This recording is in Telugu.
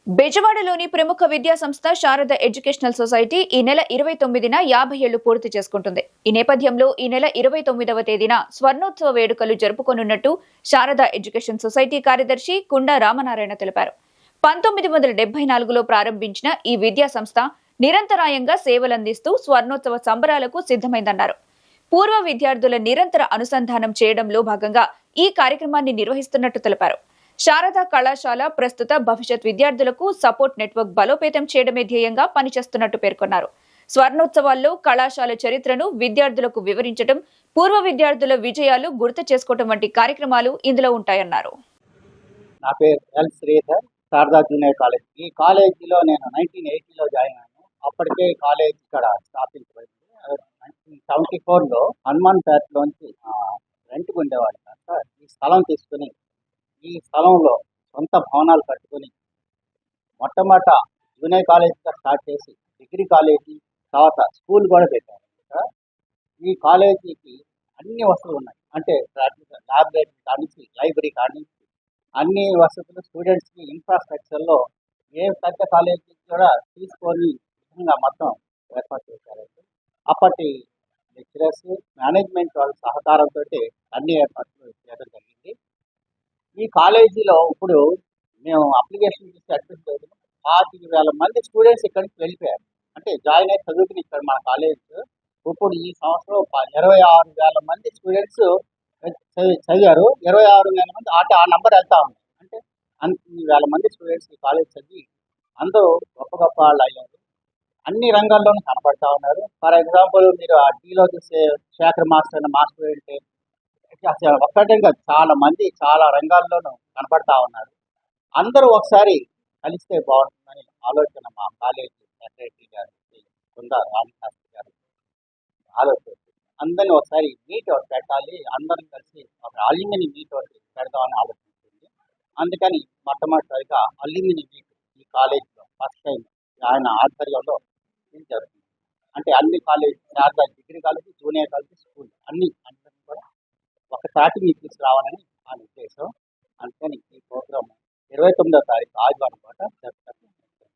బెజవాడలోని ప్రముఖ విద్యా సంస్థ శారద ఎడ్యుకేషనల్ సొసైటీ ఈ నెల 29న 50 ఏళ్లు పూర్తి చేసుకుంటుంది. ఈ నేపథ్యంలో ఈ నెల 29వ తేదీన స్వర్ణోత్సవ వేడుకలు జరుపుకోనున్నట్టు శారద ఎడ్యుకేషన్ సొసైటీ కార్యదర్శి కుండ రామనారాయణ తెలిపారు. 1974లో ప్రారంభించిన ఈ విద్యా సంస్థ నిరంతరాయంగా సేవలందిస్తూ స్వర్ణోత్సవ సంబరాలకు సిద్ధమైందన్నారు. పూర్వ విద్యార్థుల నిరంతర అనుసంధానం చేయడంలో భాగంగా ఈ కార్యక్రమాన్ని నిర్వహిస్తున్నట్టు తెలిపారు. శారదా కళాశాల ప్రస్తుత భవిష్యత్ విద్యార్థులకు సపోర్ట్ నెట్వర్క్ బలోపేతం చేయడమే ధ్యేయంగా పనిచేస్తున్నట్టు పేర్కొన్నారు. స్వర్ణోత్సవాల్లో కళాశాల చరిత్రను విద్యార్థులకు వివరించడం, పూర్వ విద్యార్థుల విజయాలు గుర్తు చేసుకోవడం వంటి కార్యక్రమాలు ఇందులో ఉంటాయన్నారు. నా పేరు L Sridhar, Sharada junior college. ఈ కాలేజీలో నేను 1980లో జాయిన్ అయ్యాను. అప్పటికే కాలేజ్ ఇక్కడ స్థాపించబడింది. 1974లో హనుమాన్ పేటలోంచి రెంట్కి ఉండేవాళ్ళు కాక ఈ స్థలం తీసుకుని ఈ స్థలంలో సొంత భవనాలు కట్టుకుని మొట్టమొదట జూనియర్ కాలేజీగా స్టార్ట్ చేసి డిగ్రీ కాలేజీ, తర్వాత స్కూల్ కూడా పెట్టారు. ఈ కాలేజీకి అన్ని వసతులు ఉన్నాయి. అంటే ల్యాబొరేటరీ కానించి, లైబ్రరీ కానించి అన్ని వసతులు స్టూడెంట్స్కి ఇన్ఫ్రాస్ట్రక్చర్లో ఏ పెద్ద కాలేజీ కూడా తీసుకొని విధంగా మొత్తం ఏర్పాటు చేశారు. అప్పటి లెక్చరర్స్, మేనేజ్మెంట్ వాళ్ళ సహకారంతో అన్ని ఏర్పాట్లు చేయడం జరిగింది. ఈ కాలేజీలో ఇప్పుడు మేము అప్లికేషన్ చేసి అడ్మిషన్ చేసాము. 25,000 మంది స్టూడెంట్స్ ఇక్కడికి వెళ్ళిపోయారు. అంటే జాయిన్ అయ్యి చదువుకుని ఇక్కడ మన కాలేజ్ ఇప్పుడు ఈ సంవత్సరం 26,000 మంది స్టూడెంట్స్ చదివారు. 26,000 మంది ఆ నంబర్ వెళ్తా ఉంది. అంటే అన్ని వేల మంది స్టూడెంట్స్ ఈ కాలేజ్ చదివి అందరూ గొప్ప గొప్ప వాళ్ళు అయ్యారు. అన్ని రంగాల్లోనూ కనపడతా ఉన్నారు. ఫర్ ఎగ్జాంపుల్ మీరు ఆ టీలో చూసే శేఖర్ మాస్టర్ అన్న మాస్టర్ ఏంటి అసలు ఒక్కటే కాదు, చాలా మంది చాలా రంగాల్లోనూ కనపడతా ఉన్నారు. అందరూ ఒకసారి కలిస్తే బాగుంటుందని ఆలోచన మా కాలేజీ సెక్రటరీ గారు కుందా రామశాస్త్రి గారు ఆలోచన. అందరినీ ఒకసారి మీట్ ఒకటి పెట్టాలి, అందరం కలిసి ఒక అల్యూమిని మీట్ ఒకటి పెడదామని ఆలోచించింది. అందుకని మొట్టమొదటిసారిగా అల్యూమిని మీట్ ఈ కాలేజీలో ఫస్ట్ టైం ఆయన ఆధ్వర్యంలో జరుగుతుంది. అంటే అన్ని college, Sharada degree college, junior college, school అన్ని కూడా ఒకసారి మీకు తీసుకురావాలని నా ఉద్దేశం. అందుకని ఈ ప్రోగ్రామ్ 29వ తారీఖు ఆదివారం పూట జరుగుతుంది.